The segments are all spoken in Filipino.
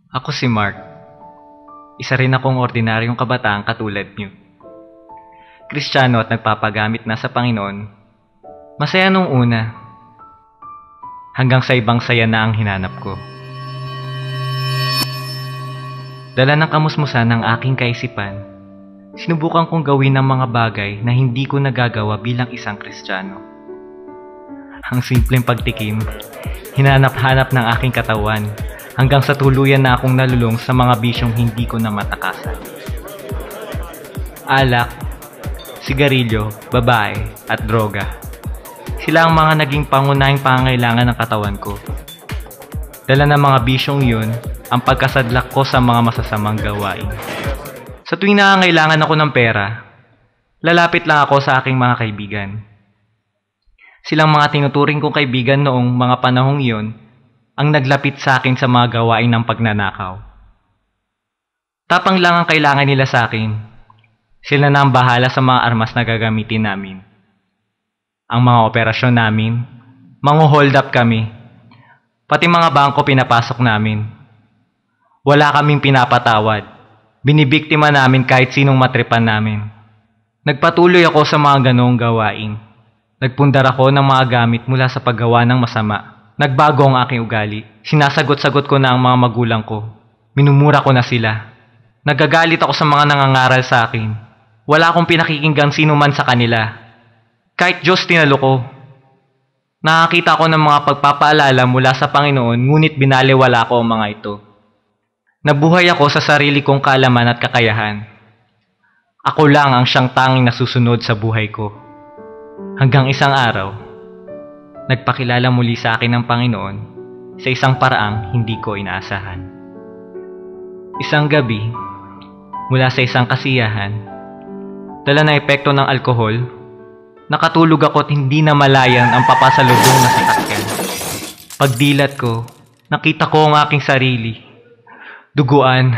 Ako si Mark. Isa rin akong ordinaryong kabataan katulad niyo. Kristiyano at nagpapagamit na sa Panginoon. Masaya nung una. Hanggang sa ibang saya na ang hinanap ko. Dala ng kamusmusan ng aking kaisipan, sinubukan kong gawin ang mga bagay na hindi ko nagagawa bilang isang Kristiyano. Ang simpleng pagtikim, hinanap-hanap ng aking katawan, hanggang sa tuluyan na akong nalulong sa mga bisyong hindi ko na matakasan. Alak, sigarilyo, babae, at droga. Sila ang mga naging pangunahing pangangailangan ng katawan ko. Dala ng mga bisyong yun, ang pagkasadlak ko sa mga masasamang gawain. Sa tuwing nangangailangan ako ng pera, lalapit lang ako sa aking mga kaibigan. Silang mga tinuturing kong kaibigan noong mga panahong iyon, ang naglapit sa akin sa mga gawain ng pagnanakaw. Tapang lang ang kailangan nila sa akin. Sila na ang bahala sa mga armas na gagamitin namin. Ang mga operasyon namin, hold up kami. Pati mga bangko pinapasok namin. Wala kaming pinapatawad. Binibiktima namin kahit sinong matripan namin. Nagpatuloy ako sa mga ganoong gawain. Nagpundar ako ng mga gamit mula sa paggawa ng masama. Nagbago ang aking ugali. Sinasagot-sagot ko na ang mga magulang ko. Minumura ko na sila. Nagagalit ako sa mga nangangaral sa akin. Wala akong pinakikinggang sino man sa kanila. Kahit Diyos tinalo ko. Nakakita ko ng mga pagpapaalala mula sa Panginoon, ngunit binaliwala ko ang mga ito. Nabuhay ako sa sarili kong kaalaman at kakayahan. Ako lang ang siyang tanging nasusunod sa buhay ko. Hanggang isang araw, nagpakilala muli sa akin ng Panginoon sa isang paraang hindi ko inaasahan. Isang gabi, mula sa isang kasiyahan, dala ng epekto ng alkohol, nakatulog ako at hindi na malayan ang papasalubong na sasakyan. Pagdilat ko, nakita ko ang aking sarili, duguan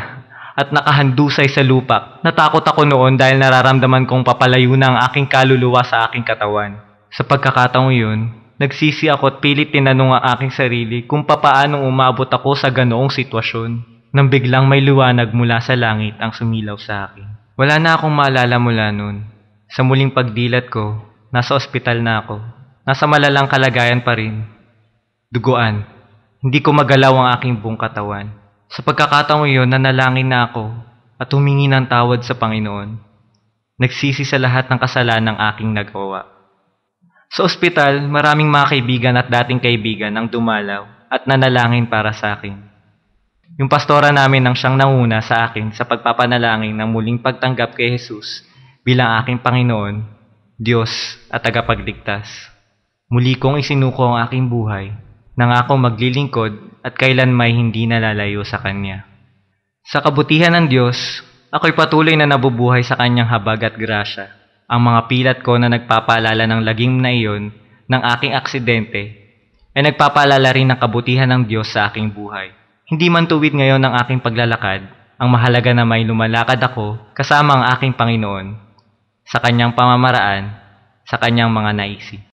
at nakahandusay sa lupa. Natakot ako noon dahil nararamdaman kong papalayo na ang aking kaluluwa sa aking katawan. Sa pagkakataong yun, nagsisi ako at pilit tinanong ang aking sarili kung papaanong umabot ako sa ganoong sitwasyon. Nang biglang may liwanag mula sa langit ang sumilaw sa akin. Wala na akong maalala mula noon. Sa muling pagdilat ko, nasa ospital na ako. Nasa malalang kalagayan pa rin. Duguan. Hindi ko magalaw ang aking buong katawan. Sa pagkakataong iyon, nanalangin na ako at humingi ng tawad sa Panginoon. Nagsisi sa lahat ng kasalanang aking nagawa. Sa ospital, maraming mga kaibigan at dating kaibigan ang dumalaw at nanalangin para sa akin. Yung pastora namin ang siyang nanguna sa akin sa pagpapanalangin ng muling pagtanggap kay Jesus bilang aking Panginoon, Diyos at tagapagligtas. Muli kong isinuko ang aking buhay, nangako maglilingkod at kailan may hindi nalalayo sa Kanya. Sa kabutihan ng Diyos, ako'y patuloy na nabubuhay sa Kanyang habag at grasya. Ang mga pilat ko na nagpapaalala ng lagim na iyon ng aking aksidente ay nagpapaalala rin ng kabutihan ng Diyos sa aking buhay. Hindi man tuwid ngayon ang aking paglalakad, ang mahalaga na may lumalakad ako kasama ang aking Panginoon sa Kanyang pamamaraan, sa Kanyang mga naisip.